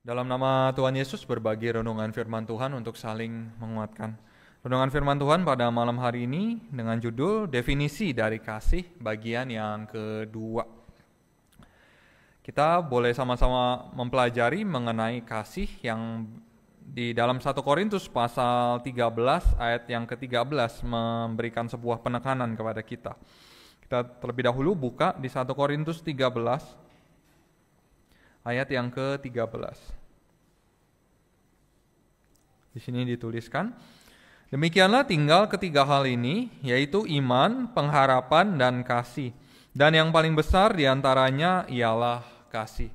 Dalam nama Tuhan Yesus berbagi renungan firman Tuhan untuk saling menguatkan. Renungan firman Tuhan pada malam hari ini dengan judul Definisi dari Kasih bagian yang kedua. Kita boleh sama-sama mempelajari mengenai kasih yang di dalam 1 Korintus pasal 13 ayat yang ke-13 memberikan sebuah penekanan kepada kita. Kita terlebih dahulu buka di 1 Korintus 13 ayat yang ke-13. Di sini dituliskan, demikianlah tinggal ketiga hal ini, yaitu iman, pengharapan, dan kasih. Dan yang paling besar diantaranya ialah kasih.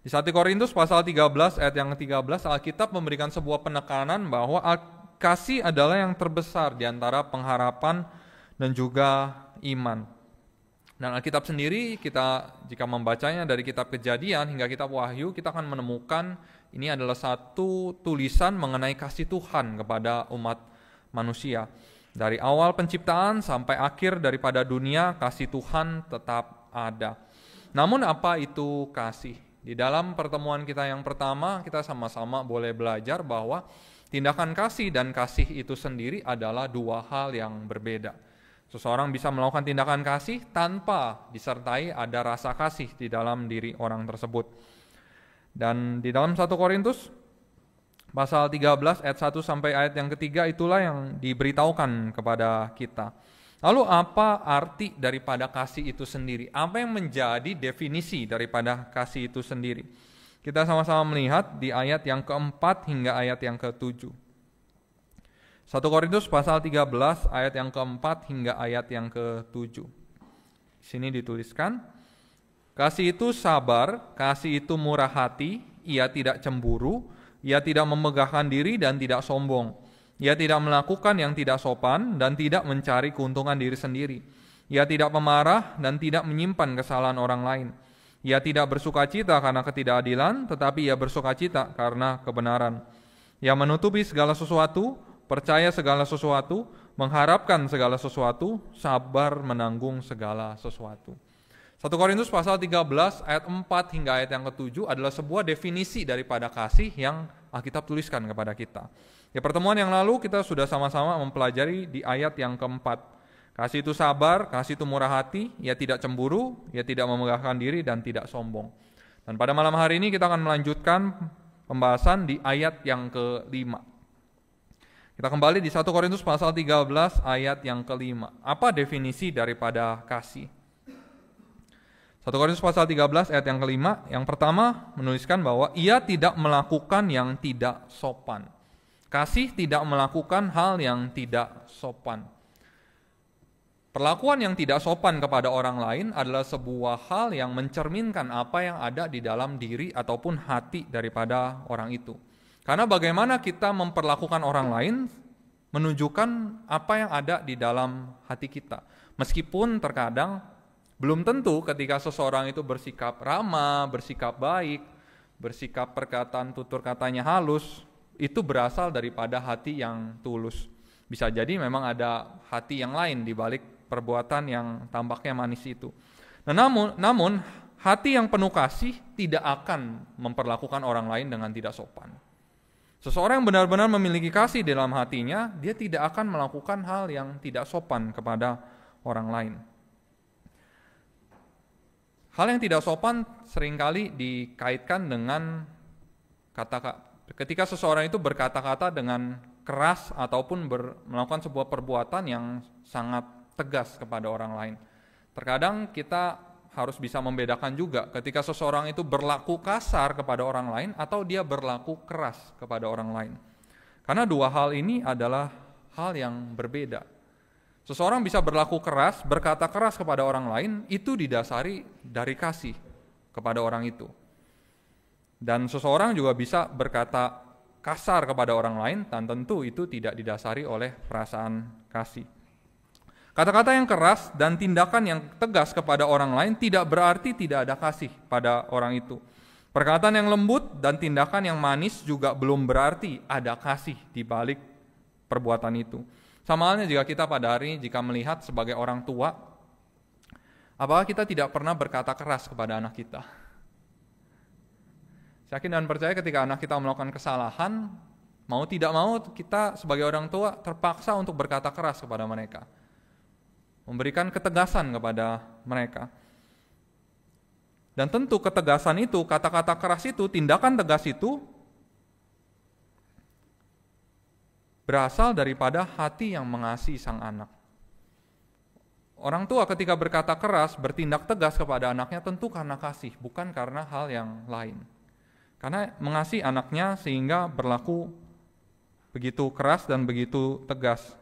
Di 1 Korintus pasal 13 ayat yang ke-13, Alkitab memberikan sebuah penekanan bahwa kasih adalah yang terbesar di antara pengharapan dan juga iman. Dan Alkitab sendiri kita jika membacanya dari kitab Kejadian hingga kitab Wahyu, kita akan menemukan ini adalah satu tulisan mengenai kasih Tuhan kepada umat manusia. Dari awal penciptaan sampai akhir daripada dunia, kasih Tuhan tetap ada. Namun apa itu kasih? Di dalam pertemuan kita yang pertama, kita sama-sama boleh belajar bahwa tindakan kasih dan kasih itu sendiri adalah dua hal yang berbeda. Seseorang bisa melakukan tindakan kasih tanpa disertai ada rasa kasih di dalam diri orang tersebut. Dan di dalam 1 Korintus pasal 13 ayat 1 sampai ayat yang ketiga itulah yang diberitahukan kepada kita. Lalu apa arti daripada kasih itu sendiri? Apa yang menjadi definisi daripada kasih itu sendiri? Kita sama-sama melihat di ayat yang keempat hingga ayat yang ketujuh. 1 Korintus pasal 13 ayat yang keempat hingga ayat yang ketujuh. Di sini dituliskan, kasih itu sabar, kasih itu murah hati, ia tidak cemburu, ia tidak memegahkan diri dan tidak sombong. Ia tidak melakukan yang tidak sopan dan tidak mencari keuntungan diri sendiri. Ia tidak pemarah dan tidak menyimpan kesalahan orang lain. Ia tidak bersukacita karena ketidakadilan, tetapi ia bersukacita karena kebenaran. Ia menutupi segala sesuatu, percaya segala sesuatu, mengharapkan segala sesuatu, sabar menanggung segala sesuatu. 1 Korintus pasal 13 ayat 4 hingga ayat yang ke-7 adalah sebuah definisi daripada kasih yang Alkitab tuliskan kepada kita. Di pertemuan yang lalu kita sudah sama-sama mempelajari di ayat yang keempat. Kasih itu sabar, kasih itu murah hati, ia tidak cemburu, ia tidak memegahkan diri dan tidak sombong. Dan pada malam hari ini kita akan melanjutkan pembahasan di ayat yang ke-5. Kita kembali di 1 Korintus pasal 13 ayat yang ke-5. Apa definisi daripada kasih? 1 Korintus pasal 13 ayat yang ke-5, yang pertama menuliskan bahwa ia tidak melakukan yang tidak sopan. Kasih tidak melakukan hal yang tidak sopan. Perlakuan yang tidak sopan kepada orang lain adalah sebuah hal yang mencerminkan apa yang ada di dalam diri ataupun hati daripada orang itu. Karena bagaimana kita memperlakukan orang lain menunjukkan apa yang ada di dalam hati kita. Meskipun terkadang belum tentu ketika seseorang itu bersikap ramah, bersikap baik, bersikap perkataan tutur katanya halus, itu berasal daripada hati yang tulus. Bisa jadi memang ada hati yang lain di balik perbuatan yang tampaknya manis itu. Nah, namun hati yang penuh kasih tidak akan memperlakukan orang lain dengan tidak sopan. Seseorang yang benar-benar memiliki kasih dalam hatinya, dia tidak akan melakukan hal yang tidak sopan kepada orang lain. Hal yang tidak sopan seringkali dikaitkan dengan ketika seseorang itu berkata-kata dengan keras ataupun melakukan sebuah perbuatan yang sangat tegas kepada orang lain. Terkadang kita harus bisa membedakan juga ketika seseorang itu berlaku kasar kepada orang lain atau dia berlaku keras kepada orang lain. Karena dua hal ini adalah hal yang berbeda. Seseorang bisa berlaku keras, berkata keras kepada orang lain, itu didasari dari kasih kepada orang itu. Dan seseorang juga bisa berkata kasar kepada orang lain, dan tentu itu tidak didasari oleh perasaan kasih. Kata-kata yang keras dan tindakan yang tegas kepada orang lain tidak berarti tidak ada kasih pada orang itu. Perkataan yang lembut dan tindakan yang manis juga belum berarti ada kasih di balik perbuatan itu. Sama halnya jika kita pada hari jika melihat sebagai orang tua, apakah kita tidak pernah berkata keras kepada anak kita? Saya yakin dan percaya ketika anak kita melakukan kesalahan, mau tidak mau kita sebagai orang tua terpaksa untuk berkata keras kepada mereka. Memberikan ketegasan kepada mereka. Dan tentu ketegasan itu, kata-kata keras itu, tindakan tegas itu berasal daripada hati yang mengasihi sang anak. Orang tua ketika berkata keras, bertindak tegas kepada anaknya tentu karena kasih, bukan karena hal yang lain. Karena mengasihi anaknya sehingga berlaku begitu keras dan begitu tegas.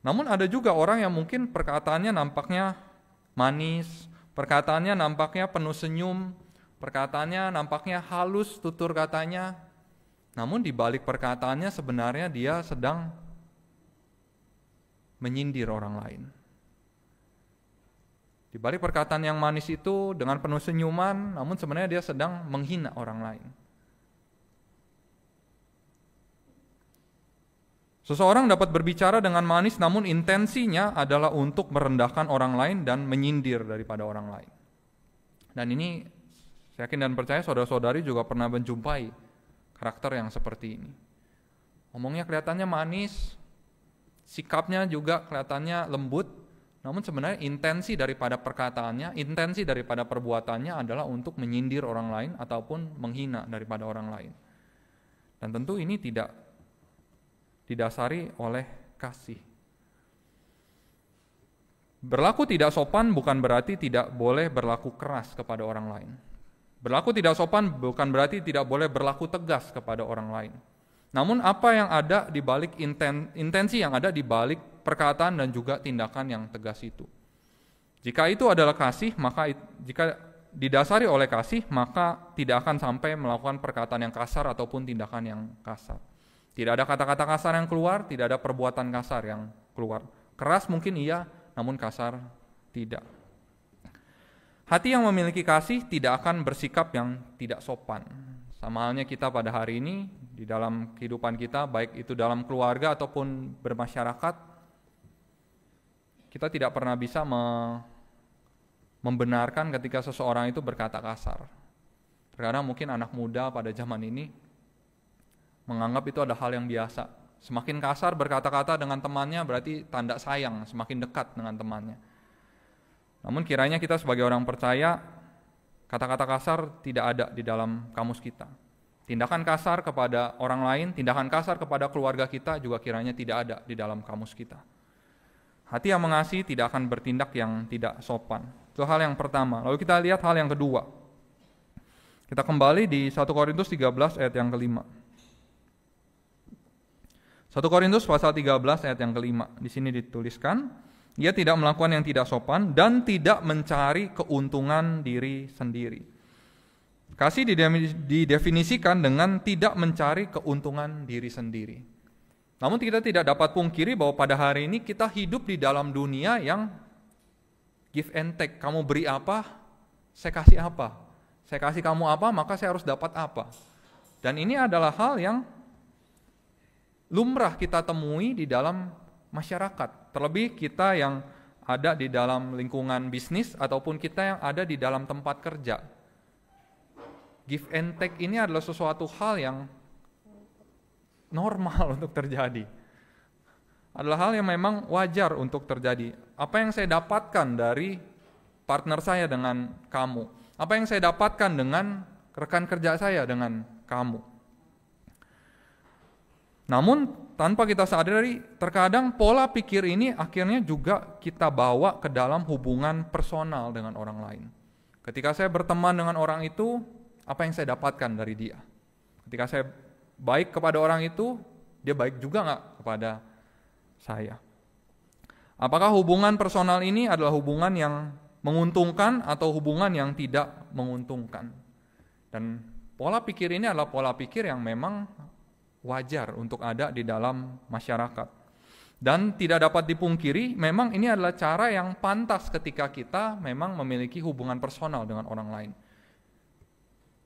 Namun ada juga orang yang mungkin perkataannya nampaknya manis, perkataannya nampaknya penuh senyum, perkataannya nampaknya halus tutur katanya, namun di balik perkataannya sebenarnya dia sedang menyindir orang lain. Di balik perkataan yang manis itu dengan penuh senyuman, namun sebenarnya dia sedang menghina orang lain. Seseorang dapat berbicara dengan manis namun intensinya adalah untuk merendahkan orang lain dan menyindir daripada orang lain. Dan ini saya yakin dan percaya saudara-saudari juga pernah menjumpai karakter yang seperti ini. Ngomongnya kelihatannya manis, sikapnya juga kelihatannya lembut, namun sebenarnya intensi daripada perkataannya, intensi daripada perbuatannya adalah untuk menyindir orang lain ataupun menghina daripada orang lain. Dan tentu ini tidak didasari oleh kasih. Berlaku tidak sopan bukan berarti tidak boleh berlaku keras kepada orang lain. Berlaku tidak sopan bukan berarti tidak boleh berlaku tegas kepada orang lain. Namun apa yang ada di balik intensi yang ada di balik perkataan dan juga tindakan yang tegas itu. Jika itu adalah kasih, maka jika didasari oleh kasih, maka tidak akan sampai melakukan perkataan yang kasar ataupun tindakan yang kasar. Tidak ada kata-kata kasar yang keluar, tidak ada perbuatan kasar yang keluar. Keras mungkin iya, namun kasar tidak. Hati yang memiliki kasih tidak akan bersikap yang tidak sopan. Sama halnya kita pada hari ini, di dalam kehidupan kita, baik itu dalam keluarga ataupun bermasyarakat, kita tidak pernah bisa membenarkan ketika seseorang itu berkata kasar. Terkadang mungkin anak muda pada zaman ini menganggap itu ada hal yang biasa. Semakin kasar berkata-kata dengan temannya berarti tanda sayang, semakin dekat dengan temannya. Namun kiranya kita sebagai orang percaya, kata-kata kasar tidak ada di dalam kamus kita. Tindakan kasar kepada orang lain, tindakan kasar kepada keluarga kita juga kiranya tidak ada di dalam kamus kita. Hati yang mengasihi tidak akan bertindak yang tidak sopan. Itu hal yang pertama. Lalu kita lihat hal yang kedua. Kita kembali di 1 Korintus 13 ayat yang kelima. 1 Korintus pasal 13 ayat yang kelima. Di sini dituliskan, ia tidak melakukan yang tidak sopan dan tidak mencari keuntungan diri sendiri. Kasih didefinisikan dengan tidak mencari keuntungan diri sendiri. Namun kita tidak dapat pungkiri bahwa pada hari ini kita hidup di dalam dunia yang give and take. Kamu beri apa, saya kasih apa. Saya kasih kamu apa, maka saya harus dapat apa. Dan ini adalah hal yang lumrah kita temui di dalam masyarakat. Terlebih kita yang ada di dalam lingkungan bisnis ataupun kita yang ada di dalam tempat kerja. Give and take ini adalah sesuatu hal yang normal untuk terjadi. Adalah hal yang memang wajar untuk terjadi. Apa yang saya dapatkan dari partner saya dengan kamu? Apa yang saya dapatkan dengan rekan kerja saya dengan kamu? Namun tanpa kita sadari, terkadang pola pikir ini akhirnya juga kita bawa ke dalam hubungan personal dengan orang lain. Ketika saya berteman dengan orang itu, apa yang saya dapatkan dari dia? Ketika saya baik kepada orang itu, dia baik juga nggak kepada saya? Apakah hubungan personal ini adalah hubungan yang menguntungkan atau hubungan yang tidak menguntungkan? Dan pola pikir ini adalah pola pikir yang memang wajar untuk ada di dalam masyarakat. Dan tidak dapat dipungkiri, memang ini adalah cara yang pantas ketika kita memang memiliki hubungan personal dengan orang lain.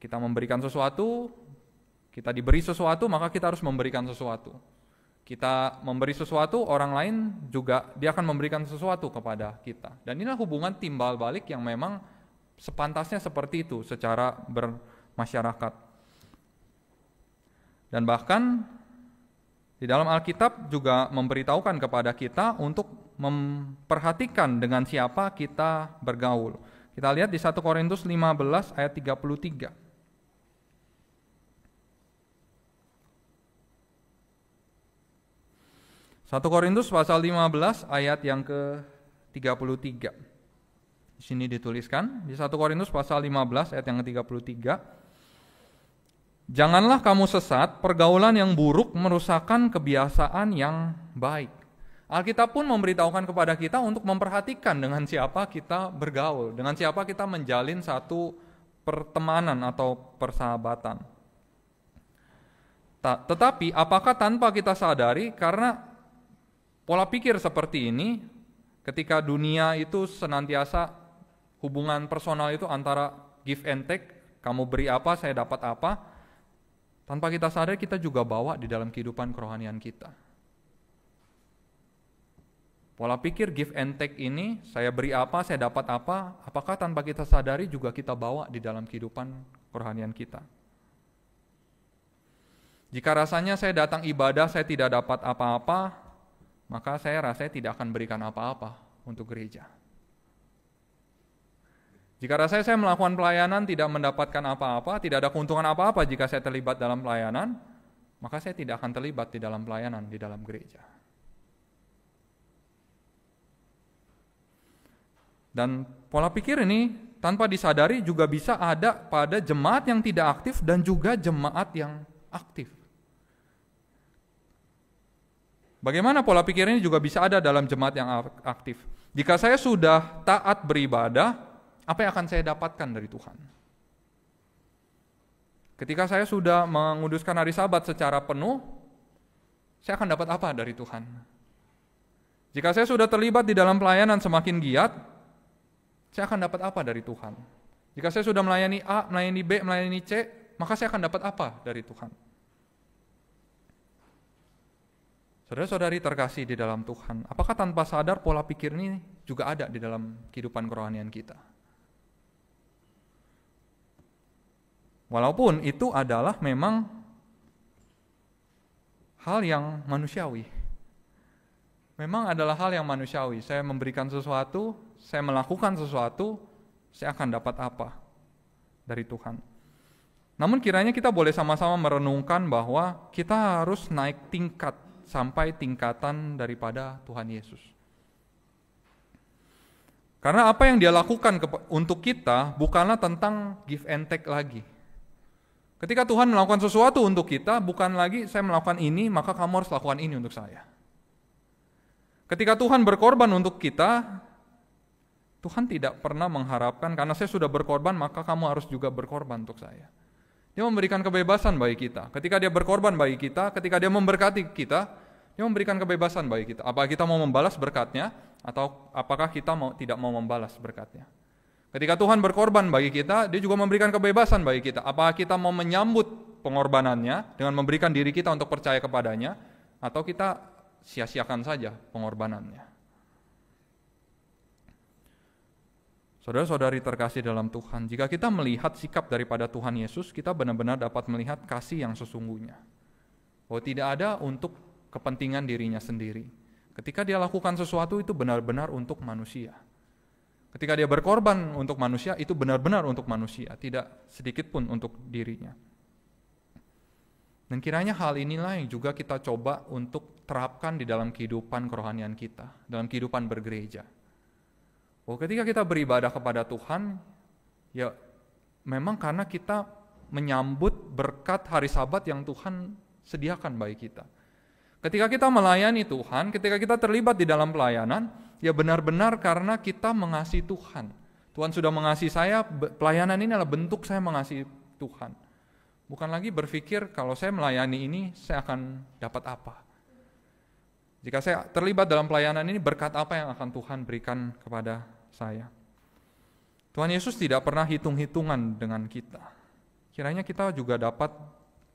Kita memberikan sesuatu, kita diberi sesuatu, maka kita harus memberikan sesuatu. Kita memberi sesuatu, orang lain juga dia akan memberikan sesuatu kepada kita. Dan inilah hubungan timbal balik yang memang sepantasnya seperti itu secara bermasyarakat. Dan bahkan di dalam Alkitab juga memberitahukan kepada kita untuk memperhatikan dengan siapa kita bergaul. Kita lihat di 1 Korintus 15 ayat 33. 1 Korintus pasal 15 ayat yang ke-33. Di sini dituliskan di 1 Korintus pasal 15 ayat yang ke-33. Janganlah kamu sesat, pergaulan yang buruk merusakkan kebiasaan yang baik. Alkitab pun memberitahukan kepada kita untuk memperhatikan dengan siapa kita bergaul, dengan siapa kita menjalin satu pertemanan atau persahabatan. Tetapi apakah tanpa kita sadari, karena pola pikir seperti ini, ketika dunia itu senantiasa hubungan personal itu antara give and take, kamu beri apa, saya dapat apa, tanpa kita sadar kita juga bawa di dalam kehidupan kerohanian kita. Pola pikir give and take ini, saya beri apa, saya dapat apa, apakah tanpa kita sadari juga kita bawa di dalam kehidupan kerohanian kita. Jika rasanya saya datang ibadah, saya tidak dapat apa-apa, maka saya rasanya tidak akan berikan apa-apa untuk gereja. Jika rasanya saya melakukan pelayanan tidak mendapatkan apa-apa, tidak ada keuntungan apa-apa jika saya terlibat dalam pelayanan, maka saya tidak akan terlibat di dalam pelayanan di dalam gereja. Dan pola pikir ini tanpa disadari juga bisa ada pada jemaat yang tidak aktif dan juga jemaat yang aktif. Bagaimana pola pikir ini juga bisa ada dalam jemaat yang aktif? Jika saya sudah taat beribadah, apa yang akan saya dapatkan dari Tuhan? Ketika saya sudah menguduskan hari Sabat secara penuh, saya akan dapat apa dari Tuhan? Jika saya sudah terlibat di dalam pelayanan semakin giat, saya akan dapat apa dari Tuhan? Jika saya sudah melayani A, melayani B, melayani C, maka saya akan dapat apa dari Tuhan? Saudara-saudari terkasih di dalam Tuhan, apakah tanpa sadar pola pikir ini juga ada di dalam kehidupan kerohanian kita? Walaupun itu adalah memang hal yang manusiawi. Memang adalah hal yang manusiawi. Saya memberikan sesuatu, saya melakukan sesuatu, saya akan dapat apa dari Tuhan. Namun kiranya kita boleh sama-sama merenungkan bahwa kita harus naik tingkat sampai tingkatan daripada Tuhan Yesus. Karena apa yang Dia lakukan untuk kita bukanlah tentang give and take lagi. Ketika Tuhan melakukan sesuatu untuk kita, bukan lagi saya melakukan ini, maka kamu harus lakukan ini untuk saya. Ketika Tuhan berkorban untuk kita, Tuhan tidak pernah mengharapkan, karena saya sudah berkorban, maka kamu harus juga berkorban untuk saya. Dia memberikan kebebasan bagi kita. Ketika Dia berkorban bagi kita, ketika Dia memberkati kita, Dia memberikan kebebasan bagi kita. Apakah kita mau membalas berkatnya, atau apakah kita tidak mau membalas berkatnya. Ketika Tuhan berkorban bagi kita, Dia juga memberikan kebebasan bagi kita. Apakah kita mau menyambut pengorbanannya dengan memberikan diri kita untuk percaya kepadanya, atau kita sia-siakan saja pengorbanannya. Saudara-saudari terkasih dalam Tuhan, jika kita melihat sikap daripada Tuhan Yesus, kita benar-benar dapat melihat kasih yang sesungguhnya. Bahwa tidak ada untuk kepentingan dirinya sendiri. Ketika Dia lakukan sesuatu itu benar-benar untuk manusia. Ketika Dia berkorban untuk manusia, itu benar-benar untuk manusia, tidak sedikit pun untuk dirinya. Dan kiranya hal inilah yang juga kita coba untuk terapkan di dalam kehidupan kerohanian kita, dalam kehidupan bergereja. Ketika kita beribadah kepada Tuhan, ya memang karena kita menyambut berkat hari Sabat yang Tuhan sediakan bagi kita. Ketika kita melayani Tuhan, ketika kita terlibat di dalam pelayanan, ya benar-benar karena kita mengasihi Tuhan. Tuhan sudah mengasihi saya, pelayanan ini adalah bentuk saya mengasihi Tuhan. Bukan lagi berpikir kalau saya melayani ini, saya akan dapat apa. Jika saya terlibat dalam pelayanan ini, berkat apa yang akan Tuhan berikan kepada saya. Tuhan Yesus tidak pernah hitung-hitungan dengan kita. Kiranya kita juga dapat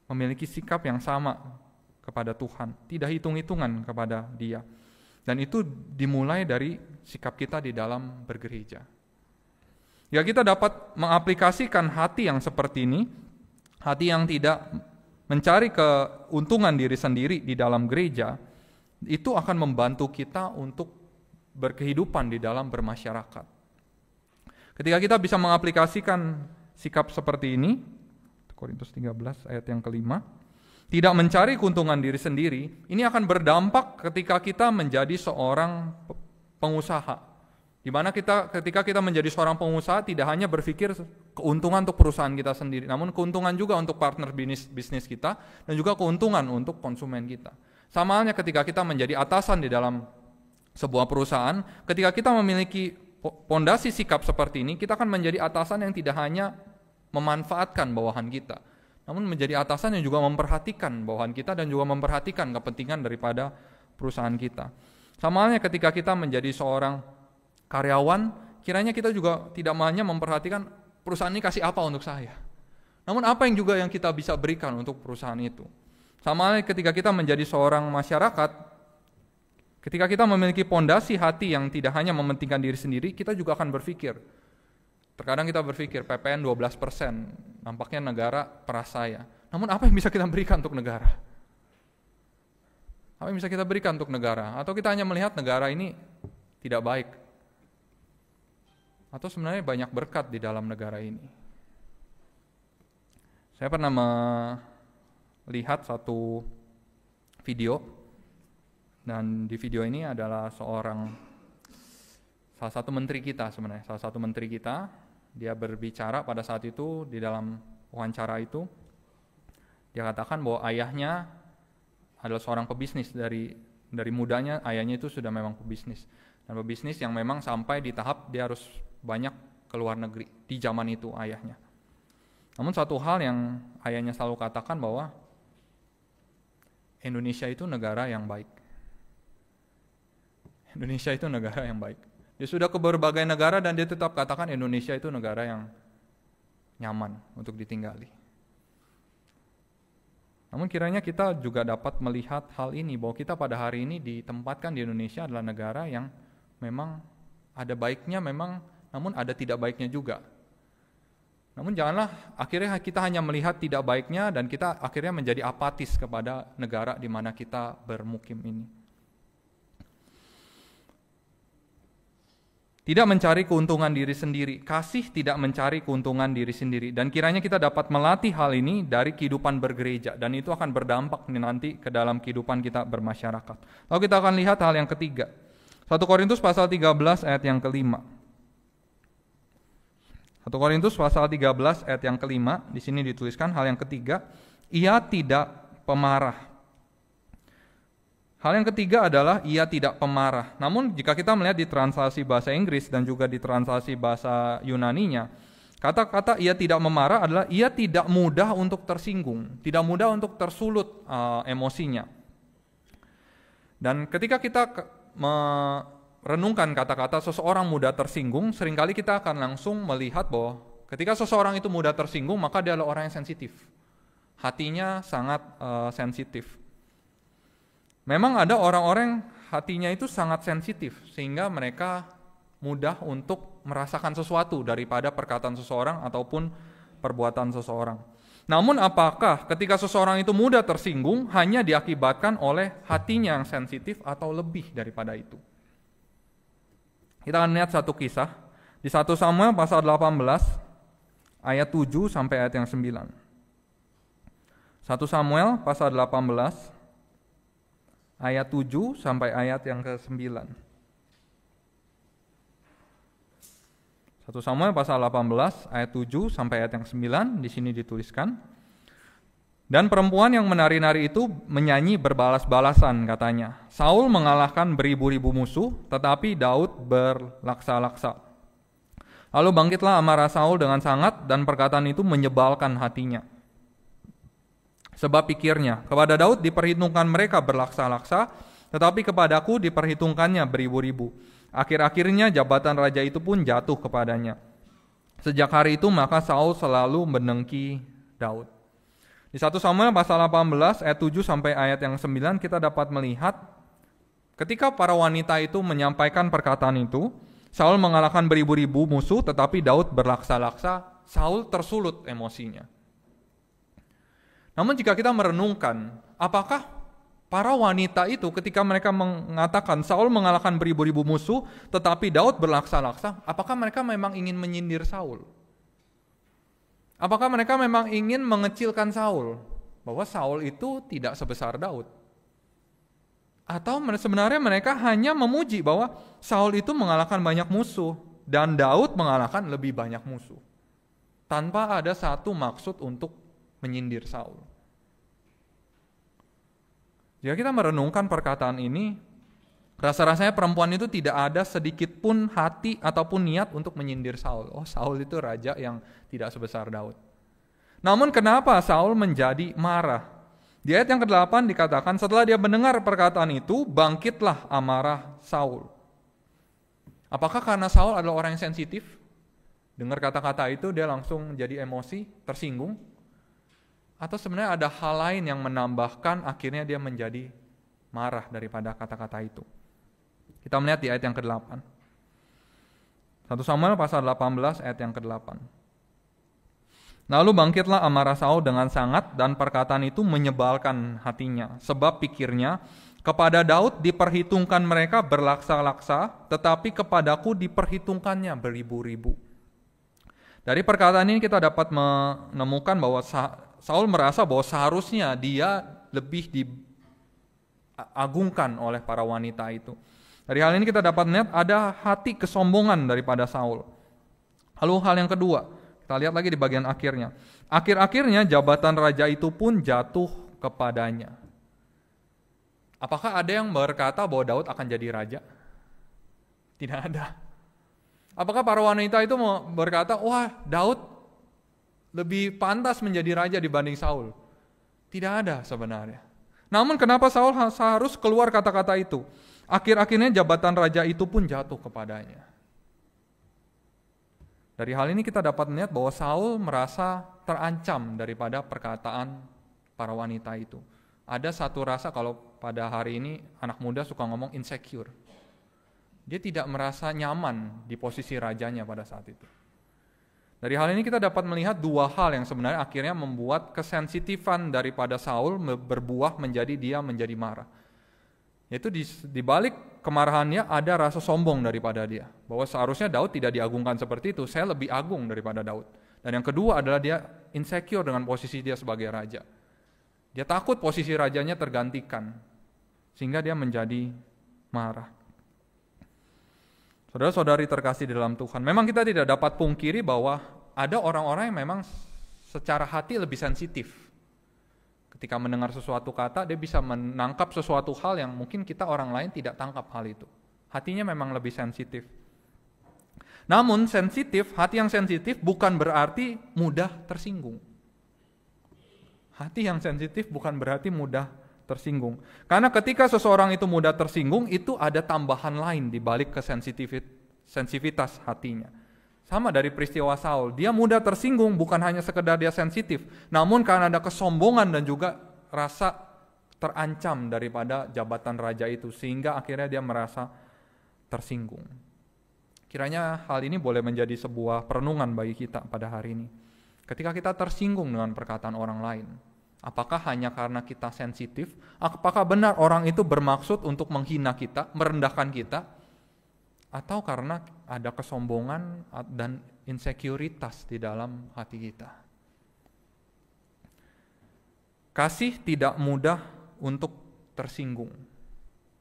memiliki sikap yang sama kepada Tuhan, tidak hitung-hitungan kepada Dia. Dan itu dimulai dari sikap kita di dalam bergereja. Ya, kita dapat mengaplikasikan hati yang seperti ini, hati yang tidak mencari keuntungan diri sendiri di dalam gereja, itu akan membantu kita untuk berkehidupan di dalam bermasyarakat. Ketika kita bisa mengaplikasikan sikap seperti ini, Korintus 13 ayat yang kelima, tidak mencari keuntungan diri sendiri, ini akan berdampak ketika kita menjadi seorang pengusaha. Di mana ketika kita menjadi seorang pengusaha tidak hanya berpikir keuntungan untuk perusahaan kita sendiri, namun keuntungan juga untuk partner bisnis kita dan juga keuntungan untuk konsumen kita. Sama halnya ketika kita menjadi atasan di dalam sebuah perusahaan, ketika kita memiliki pondasi sikap seperti ini, kita akan menjadi atasan yang tidak hanya memanfaatkan bawahan kita, namun menjadi atasan yang juga memperhatikan bawahan kita dan juga memperhatikan kepentingan daripada perusahaan kita. Sama halnya ketika kita menjadi seorang karyawan, kiranya kita juga tidak hanya memperhatikan perusahaan ini kasih apa untuk saya, namun apa yang juga yang kita bisa berikan untuk perusahaan itu. Sama halnya ketika kita menjadi seorang masyarakat, ketika kita memiliki pondasi hati yang tidak hanya mementingkan diri sendiri, kita juga akan berpikir, terkadang kita berpikir PPN 12%, nampaknya negara peras saya. Namun apa yang bisa kita berikan untuk negara? Apa yang bisa kita berikan untuk negara? Atau kita hanya melihat negara ini tidak baik? Atau sebenarnya banyak berkat di dalam negara ini? Saya pernah melihat satu video, dan di video ini adalah salah satu menteri kita sebenarnya, dia berbicara pada saat itu di dalam wawancara itu, dia katakan bahwa ayahnya adalah seorang pebisnis, dari mudanya ayahnya itu sudah memang pebisnis, dan pebisnis yang memang sampai di tahap dia harus banyak ke luar negeri di zaman itu ayahnya. Namun satu hal yang ayahnya selalu katakan bahwa Indonesia itu negara yang baik. Indonesia itu negara yang baik. Dia sudah ke berbagai negara dan dia tetap katakan Indonesia itu negara yang nyaman untuk ditinggali. Namun kiranya kita juga dapat melihat hal ini, bahwa kita pada hari ini ditempatkan di Indonesia adalah negara yang memang ada baiknya memang, namun ada tidak baiknya juga. Namun janganlah akhirnya kita hanya melihat tidak baiknya dan kita akhirnya menjadi apatis kepada negara di mana kita bermukim ini. Tidak mencari keuntungan diri sendiri, kasih tidak mencari keuntungan diri sendiri. Dan kiranya kita dapat melatih hal ini dari kehidupan bergereja, dan itu akan berdampak nanti ke dalam kehidupan kita bermasyarakat. Lalu kita akan lihat hal yang ketiga. 1 Korintus pasal 13 ayat yang kelima. 1 Korintus pasal 13 ayat yang kelima, di sini dituliskan hal yang ketiga, ia tidak pemarah. Hal yang ketiga adalah ia tidak pemarah. Namun jika kita melihat di translasi bahasa Inggris dan juga di translasi bahasa Yunaninya, kata-kata ia tidak memarah adalah ia tidak mudah untuk tersinggung, tidak mudah untuk tersulut emosinya. Dan ketika kita merenungkan kata-kata seseorang mudah tersinggung, seringkali kita akan langsung melihat bahwa ketika seseorang itu mudah tersinggung, maka dia adalah orang yang sensitif. Hatinya sangat sensitif. Memang ada orang-orang hatinya itu sangat sensitif, sehingga mereka mudah untuk merasakan sesuatu daripada perkataan seseorang ataupun perbuatan seseorang. Namun apakah ketika seseorang itu mudah tersinggung hanya diakibatkan oleh hatinya yang sensitif atau lebih daripada itu? Kita akan lihat satu kisah di 1 Samuel pasal 18 ayat 7 sampai ayat yang 9. 1 Samuel pasal 18 ayat 7 sampai ayat yang ke-9. 1 Samuel pasal 18 ayat 7 sampai ayat yang 9, di sini dituliskan. Dan perempuan yang menari-nari itu menyanyi berbalas-balasan, katanya. Saul mengalahkan beribu-ribu musuh, tetapi Daud berlaksa-laksa. Lalu bangkitlah amarah Saul dengan sangat, dan perkataan itu menyebalkan hatinya. Sebab pikirnya, kepada Daud diperhitungkan mereka berlaksa-laksa, tetapi kepadaku diperhitungkannya beribu-ribu. Akhir-akhirnya jabatan raja itu pun jatuh kepadanya. Sejak hari itu maka Saul selalu mendengki Daud. Di 1 Samuel pasal 18 ayat 7 sampai ayat yang 9 kita dapat melihat ketika para wanita itu menyampaikan perkataan itu, Saul mengalahkan beribu-ribu musuh, tetapi Daud berlaksa-laksa. Saul tersulut emosinya. Namun jika kita merenungkan, apakah para wanita itu ketika mereka mengatakan Saul mengalahkan beribu-ribu musuh, tetapi Daud berlaksa-laksa, apakah mereka memang ingin menyindir Saul? Apakah mereka memang ingin mengecilkan Saul? Bahwa Saul itu tidak sebesar Daud? Atau sebenarnya mereka hanya memuji bahwa Saul itu mengalahkan banyak musuh dan Daud mengalahkan lebih banyak musuh, tanpa ada satu maksud untuk menyindir Saul. Jika kita merenungkan perkataan ini, rasa-rasanya perempuan itu tidak ada sedikit pun hati ataupun niat untuk menyindir Saul. Oh, Saul itu raja yang tidak sebesar Daud. Namun kenapa Saul menjadi marah? Di ayat yang ke-8 dikatakan, setelah dia mendengar perkataan itu, bangkitlah amarah Saul. Apakah karena Saul adalah orang yang sensitif? Dengar kata-kata itu dia langsung jadi emosi, tersinggung? Atau sebenarnya ada hal lain yang menambahkan akhirnya dia menjadi marah daripada kata-kata itu? Kita melihat di ayat yang ke-8. 1 Samuel pasal 18 ayat yang ke-8. Lalu bangkitlah amarah Saul dengan sangat dan perkataan itu menyebalkan hatinya. Sebab pikirnya, kepada Daud diperhitungkan mereka berlaksa-laksa, tetapi kepadaku diperhitungkannya beribu-ribu. Dari perkataan ini kita dapat menemukan bahwa Saul merasa bahwa seharusnya dia lebih diagungkan oleh para wanita itu. Dari hal ini kita dapat melihat ada hati kesombongan daripada Saul. Lalu hal yang kedua, kita lihat lagi di bagian akhirnya. Akhir-akhirnya jabatan raja itu pun jatuh kepadanya. Apakah ada yang berkata bahwa Daud akan jadi raja? Tidak ada. Apakah para wanita itu berkata, wah Daud lebih pantas menjadi raja dibanding Saul? Tidak ada sebenarnya. Namun kenapa Saul harus keluar kata-kata itu? Akhir-akhirnya jabatan raja itu pun jatuh kepadanya. Dari hal ini kita dapat melihat bahwa Saul merasa terancam daripada perkataan para wanita itu. Ada satu rasa, kalau pada hari ini anak muda suka ngomong insecure. Dia tidak merasa nyaman di posisi rajanya pada saat itu. Dari hal ini kita dapat melihat dua hal yang sebenarnya akhirnya membuat kesensitifan daripada Saul berbuah menjadi dia menjadi marah. Yaitu di balik kemarahannya ada rasa sombong daripada dia. Bahwa seharusnya Daud tidak diagungkan seperti itu, saya lebih agung daripada Daud. Dan yang kedua adalah dia insecure dengan posisi dia sebagai raja. Dia takut posisi rajanya tergantikan, sehingga dia menjadi marah. Saudara-saudari terkasih di dalam Tuhan, memang kita tidak dapat pungkiri bahwa ada orang-orang yang memang secara hati lebih sensitif. Ketika mendengar sesuatu kata, dia bisa menangkap sesuatu hal yang mungkin kita orang lain tidak tangkap hal itu. Hatinya memang lebih sensitif. Namun hati yang sensitif bukan berarti mudah tersinggung. Hati yang sensitif bukan berarti mudah tersinggung. Karena ketika seseorang itu mudah tersinggung, itu ada tambahan lain di balik sensitivitas hatinya. Sama dari peristiwa Saul, dia mudah tersinggung bukan hanya sekedar dia sensitif, namun karena ada kesombongan dan juga rasa terancam daripada jabatan raja itu, sehingga akhirnya dia merasa tersinggung. Kiranya hal ini boleh menjadi sebuah perenungan bagi kita pada hari ini. Ketika kita tersinggung dengan perkataan orang lain, apakah hanya karena kita sensitif? Apakah benar orang itu bermaksud untuk menghina kita, merendahkan kita? Atau karena ada kesombongan dan insekuritas di dalam hati kita. Kasih tidak mudah untuk tersinggung.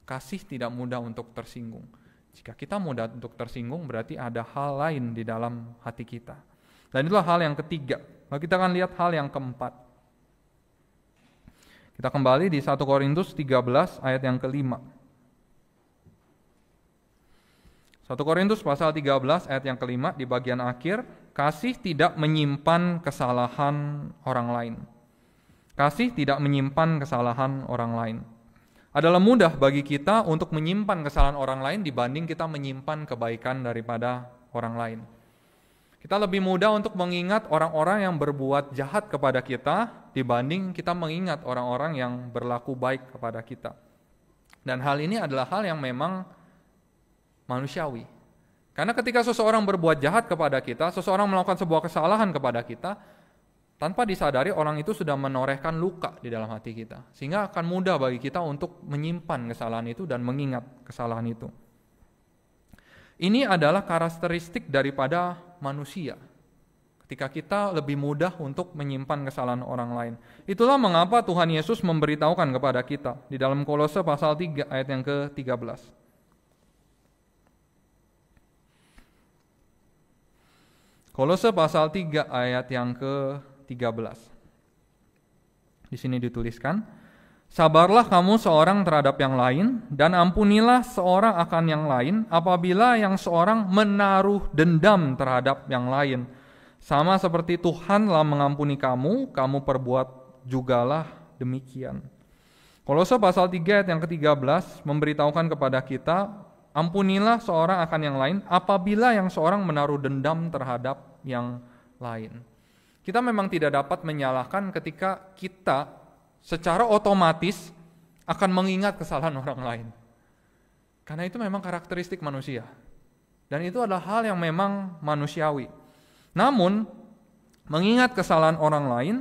Kasih tidak mudah untuk tersinggung. Jika kita mudah untuk tersinggung, berarti ada hal lain di dalam hati kita. Dan itulah hal yang ketiga. Lalu kita akan lihat hal yang keempat. Kita kembali di 1 Korintus 13 ayat yang kelima. 1 Korintus pasal 13 ayat yang kelima di bagian akhir, kasih tidak menyimpan kesalahan orang lain. Kasih tidak menyimpan kesalahan orang lain. Adalah mudah bagi kita untuk menyimpan kesalahan orang lain dibanding kita menyimpan kebaikan daripada orang lain. Kita lebih mudah untuk mengingat orang-orang yang berbuat jahat kepada kita dibanding kita mengingat orang-orang yang berlaku baik kepada kita. Dan hal ini adalah hal yang memang manusiawi. Karena ketika seseorang berbuat jahat kepada kita, seseorang melakukan sebuah kesalahan kepada kita, tanpa disadari orang itu sudah menorehkan luka di dalam hati kita. Sehingga akan mudah bagi kita untuk menyimpan kesalahan itu dan mengingat kesalahan itu. Ini adalah karakteristik daripada manusia. Ketika kita lebih mudah untuk menyimpan kesalahan orang lain. Itulah mengapa Tuhan Yesus memberitahukan kepada kita di dalam Kolose pasal 3 ayat yang ke-13. Kolose pasal 3 ayat yang ke-13. Di sini dituliskan, sabarlah kamu seorang terhadap yang lain, dan ampunilah seorang akan yang lain apabila yang seorang menaruh dendam terhadap yang lain. Sama seperti Tuhan telah mengampuni kamu, kamu perbuat jugalah demikian. Kolose pasal 3 ayat yang ke-13 memberitahukan kepada kita, ampunilah seorang akan yang lain apabila yang seorang menaruh dendam terhadap yang lain. Kita memang tidak dapat menyalahkan ketika kita secara otomatis akan mengingat kesalahan orang lain. Karena itu memang karakteristik manusia. Dan itu adalah hal yang memang manusiawi. Namun, mengingat kesalahan orang lain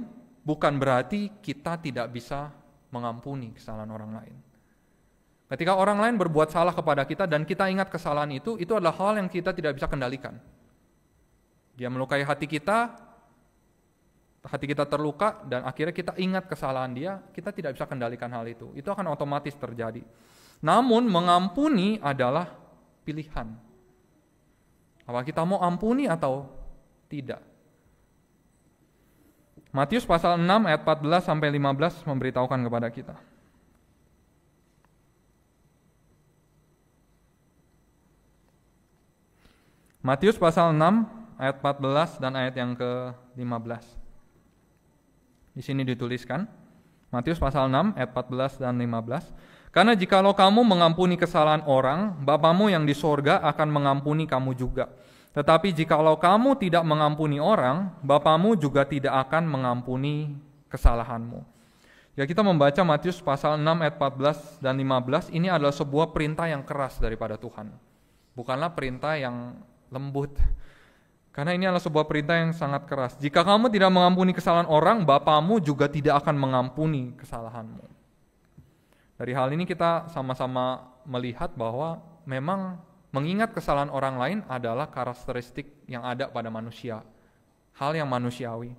bukan berarti kita tidak bisa mengampuni kesalahan orang lain. Ketika orang lain berbuat salah kepada kita dan kita ingat kesalahan itu adalah hal yang kita tidak bisa kendalikan. Dia melukai hati kita terluka, dan akhirnya kita ingat kesalahan dia, kita tidak bisa kendalikan hal itu. Itu akan otomatis terjadi. Namun mengampuni adalah pilihan. Apa kita mau ampuni atau tidak? Matius pasal 6 ayat 14 sampai 15 memberitahukan kepada kita. Matius pasal 6 ayat 14 dan ayat yang ke-15. Di sini dituliskan, Matius pasal 6 ayat 14 dan 15. Karena jikalau kamu mengampuni kesalahan orang, Bapamu yang di sorga akan mengampuni kamu juga. Tetapi jikalau kamu tidak mengampuni orang, Bapamu juga tidak akan mengampuni kesalahanmu. Ya, kita membaca Matius pasal 6 ayat 14 dan 15, ini adalah sebuah perintah yang keras daripada Tuhan. Bukanlah perintah yang lembut. Karena ini adalah sebuah perintah yang sangat keras. Jika kamu tidak mengampuni kesalahan orang, Bapamu juga tidak akan mengampuni kesalahanmu. Dari hal ini kita sama-sama melihat bahwa memang mengingat kesalahan orang lain adalah karakteristik yang ada pada manusia. Hal yang manusiawi.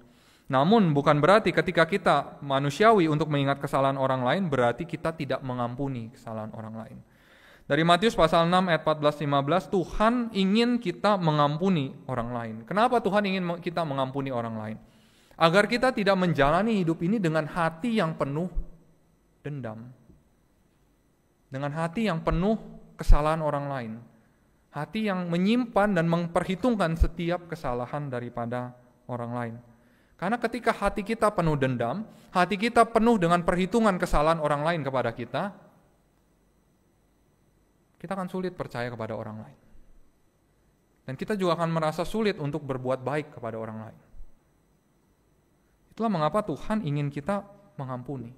Namun bukan berarti ketika kita manusiawi untuk mengingat kesalahan orang lain, berarti kita tidak mengampuni kesalahan orang lain. Dari Matius pasal 6 ayat 14-15, Tuhan ingin kita mengampuni orang lain. Kenapa Tuhan ingin kita mengampuni orang lain? Agar kita tidak menjalani hidup ini dengan hati yang penuh dendam. Dengan hati yang penuh kesalahan orang lain. Hati yang menyimpan dan memperhitungkan setiap kesalahan daripada orang lain. Karena ketika hati kita penuh dendam, hati kita penuh dengan perhitungan kesalahan orang lain kepada kita akan sulit percaya kepada orang lain. Dan kita juga akan merasa sulit untuk berbuat baik kepada orang lain. Itulah mengapa Tuhan ingin kita mengampuni.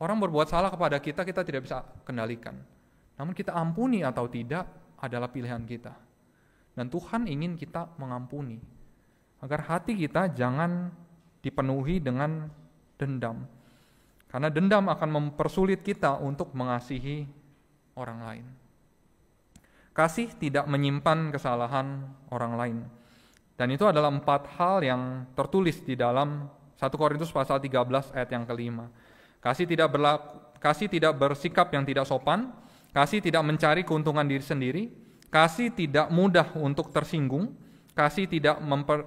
Orang berbuat salah kepada kita, kita tidak bisa kendalikan. Namun kita ampuni atau tidak adalah pilihan kita. Dan Tuhan ingin kita mengampuni. Agar hati kita jangan dipenuhi dengan dendam. Karena dendam akan mempersulit kita untuk mengasihi orang lain. Kasih tidak menyimpan kesalahan orang lain. Dan itu adalah 4 hal yang tertulis di dalam 1 Korintus pasal 13 ayat yang ke-5. Kasih tidak bersikap yang tidak sopan, kasih tidak mencari keuntungan diri sendiri, kasih tidak mudah untuk tersinggung, kasih tidak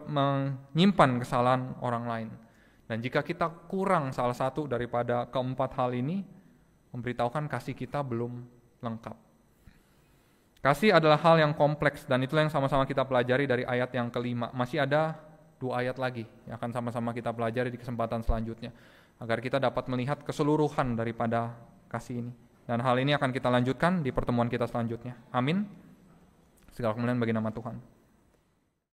menyimpan kesalahan orang lain. Dan jika kita kurang salah satu daripada keempat hal ini, memberitahukan kasih kita belum lengkap. Kasih adalah hal yang kompleks, dan itulah yang sama-sama kita pelajari dari ayat yang ke-5. Masih ada 2 ayat lagi yang akan sama-sama kita pelajari di kesempatan selanjutnya, agar kita dapat melihat keseluruhan daripada kasih ini. Dan hal ini akan kita lanjutkan di pertemuan kita selanjutnya. Amin. Segala kemuliaan bagi nama Tuhan.